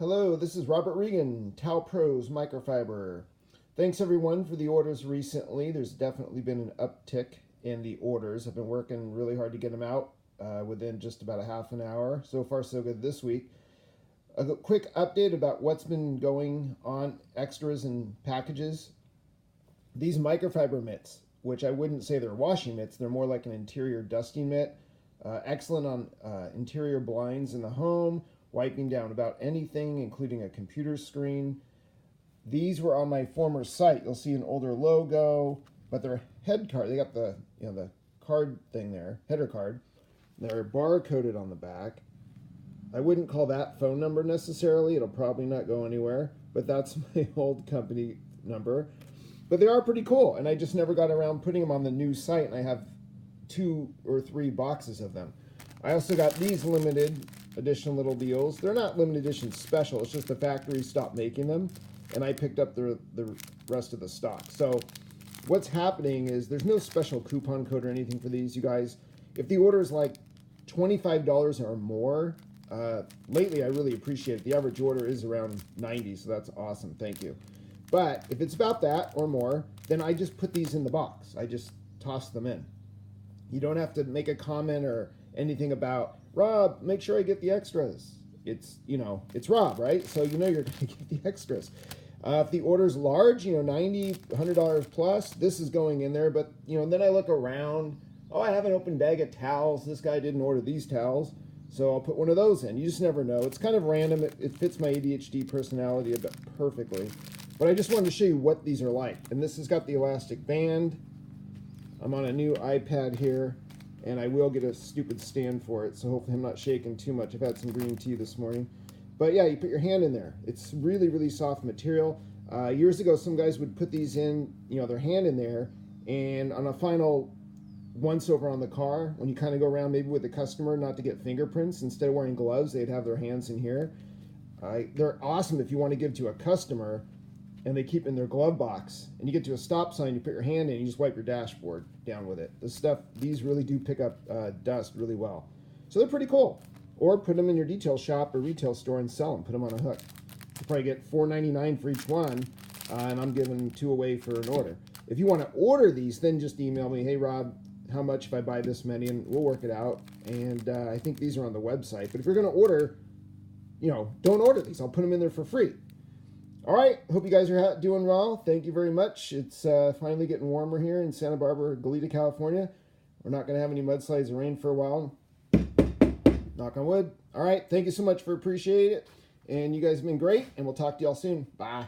Hello, this is Robert Regan, TowelPros Microfiber. Thanks everyone for the orders recently. There's definitely been an uptick in the orders. I've been working really hard to get them out within just about a half an hour. So far so good this week. A quick update about what's been going on, extras and packages. These microfiber mitts, which I wouldn't say they're washing mitts, they're more like an interior dusting mitt. Excellent on interior blinds in the home, wiping down about anything, including a computer screen. These were on my former site. You'll see an older logo, but they're head card. They got the the card thing there, header card. They're barcoded on the back. I wouldn't call that phone number necessarily. It'll probably not go anywhere, but that's my old company number. But they are pretty cool, and I just never got around putting them on the new site, and I have 2 or 3 boxes of them. I also got these limited edition little deals. They're not limited edition special. It's just the factory stopped making them, and I picked up the rest of the stock. So what's happening is there's no special coupon code or anything for these, you guys. If the order is like $25 or more, lately I really appreciate it. The average order is around 90, so that's awesome. Thank you. But if it's about that or more, then I just put these in the box. I just toss them in. You don't have to make a comment or anything about, Rob, make sure I get the extras. It's, it's Rob, right? So you're going to get the extras. If the order's large, $90, $100 plus, this is going in there. But, then I look around. Oh, I have an open bag of towels. This guy didn't order these towels, so I'll put one of those in. You just never know. It's kind of random. It fits my ADHD personality a bit perfectly. But I just wanted to show you what these are like. And this has got the elastic band. I'm on a new iPad here, and I will get a stupid stand for it, so hopefully I'm not shaking too much. I've had some green tea this morning. But yeah, you put your hand in there. It's really, really soft material. Years ago, some guys would put these in, their hand in there, and on a final once over on the car, when you kind of go around maybe with a customer, not to get fingerprints, instead of wearing gloves, they'd have their hands in here. They're awesome if you want to give to a customer, and they keep in their glove box, and you get to a stop sign, you put your hand in, you just wipe your dashboard down with it. These really do pick up dust really well. So they're pretty cool. Or put them in your detail shop or retail store and sell them. Put them on a hook. You probably get $4.99 for each one, and I'm giving 2 away for an order. If you want to order these, then just email me, hey Rob, how much if I buy this many, and we'll work it out. And I think these are on the website. But if you're going to order, don't order these. I'll put them in there for free. All right, hope you guys are doing well. Thank you very much. It's finally getting warmer here in Santa Barbara, Goleta, California. We're not going to have any mudslides or rain for a while. Knock on wood. All right, thank you so much for appreciating it. And you guys have been great, and we'll talk to y'all soon. Bye.